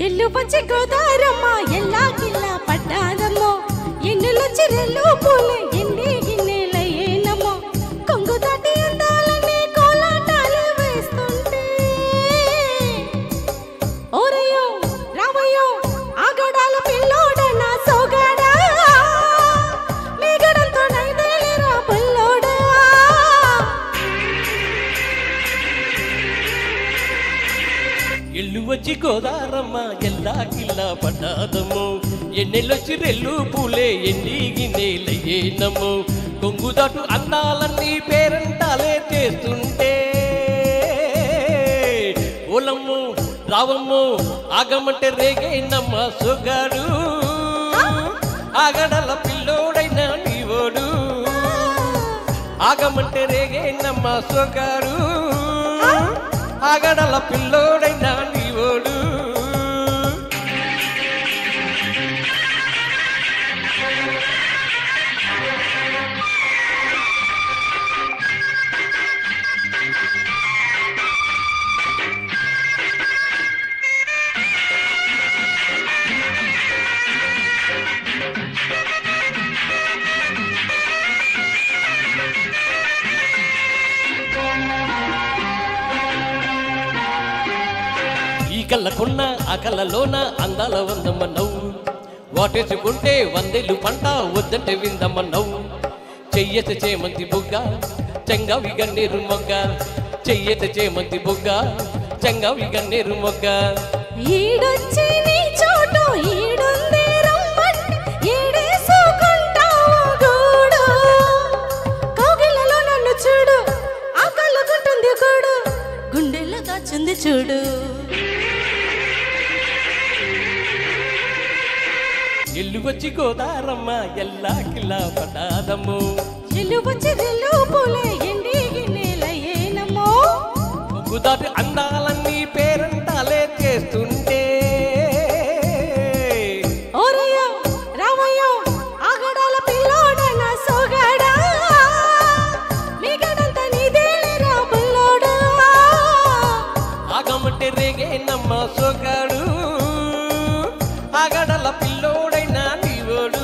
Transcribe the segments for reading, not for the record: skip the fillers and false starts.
ఎల్లు వచ్చి గోదారమ్మ ఎల్లా కిల్లా పడ్డాదమ్మో ఎన్నులొచ్చి రెల్లు పూలే ఎన్ని గిన్నెలయ్యేనమ్మో కొంగు దాటి అందాలని కోలాటాలు వేస్తుంటే ఓరయ్యో రావయ్యో ఆగడాల పిల్లోడనా సోగాడా మేగడంతో నైదేలేరా పుల్లోడా ఎల్లు వచ్చి గోదారమ్మ ఎల్లా కిల్లా పడ్డాదమ్మో ఎన్నెళ్ళొచ్చి రెల్లు పూలే ఎన్ని గిన్నెలయ్యేనమ్మో కొంగుదాటు అందాలన్నీ పేరంటాలే చేస్తుంటే ఓలమ్ము రావమ్ము ఆగమంటే రేగేనమ్మ సొగాడు ఆగడల పిల్లోడైనా నీవోడు ఆగమంటే రేగేనమ్మ సొగాడు ఆగడల పిల్లోడైనా నీవోడు కళ్ళకున్న ఆ కళ్ళలోన అందాల వందమ్మ నవ్వు వాటేసుకుంటే వందెలు పంట వద్దంటే విందమ్మ నవ్వు చెయ్యత చేమంతి బుగ్గ చెంగావి గన్నేరు మొగ్గ చెయ్యత చేమంతి బుగ్గ చెంగావి గన్నేరు మొగ్గ ఈడొచ్చి నీ చోటు ఈడుంది రమ్మంటే ఈడేసుకుంటావు గూడు కౌగిళ్ళలో నన్ను చూడు ఆ కళ్ళకుంటుంది గూడు గుండెల్లో దాచుంది చూడు ఎల్లు వచ్చి గోదారమ్మ ఎల్లా కిల్లా పడ్డాదమ్మో ఎల్లు వచ్చి రెల్లు పూలే ఎండి గిన్నెలయ్యేనమ్మో కొంగుదాటి అందాలన్నీ పేరంటాలే చేస్తుంటే ఓరయ్యో రావయ్యో ఆగడాల పిల్లోడనా సోగాడా మీగడంతా నీదేలేరా పుల్లోడా ఆగమంటే రేగేనమ్మ సొగాడు ఆగడల పిల్లోడైనా నీవోడు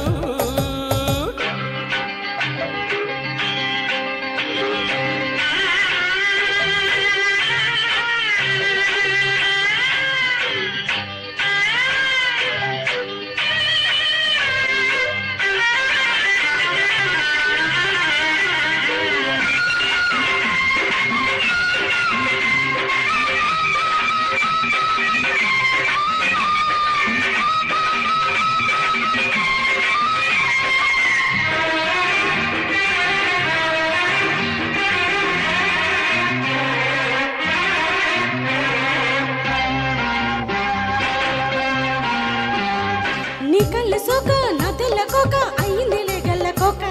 నీ కళ్ళ సోక నా తెల్ల కోక అయిందిలే గల్ల కోక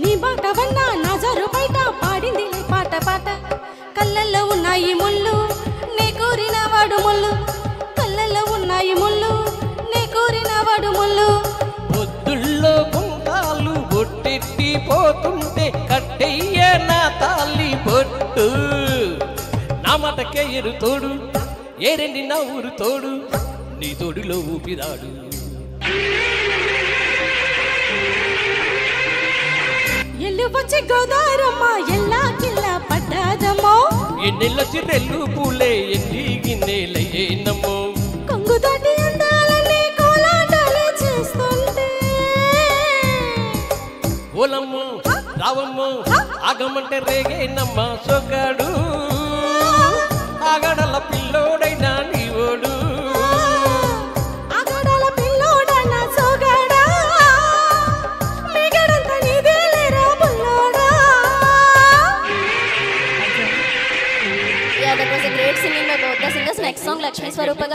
నీ బాట వన్న నజరు బయట పాడిందిలే పాట పాట కళ్ళల్లో ఉన్నాయి ముళ్ళు నే కోరిన వాడు ముళ్ళు కళ్ళల్లో ఉన్నాయి ముళ్ళు నే కోరిన వాడు ముళ్ళు పొద్దుల్లో బొంగాలు బొట్టెట్టి పోతుంటే కట్టెయ్య నా తాలి బొట్టు నా మటకే ఎరు తోడు ఏరెండి నా ఊరు తోడు నీ తోడులో ఊపిరాడు ఎల్లు వచ్చి గోదారమ్మ ఎల్లా కిల్లా పడ్డాదమ్మో ఎన్నెళ్ళొచ్చి రెల్లు పూలే ఎన్ని గిన్నెలయ్యేనమ్మో కొంగు దాటి అందాలని కోలాటాలు చేస్తుంటే ఓలమ్ము రావమ్ము ఆగమంటే రేగేనమ్మ సొగాడు ఆగడల పిల్లోడైనా నీవోడు ఆగడాల పిల్లోడనా సోగాడా మీగడంతా నీదేలేరా పుల్లోడా Yeah, that was a great singing by both the singers. Next song Lakshmi Swaroopa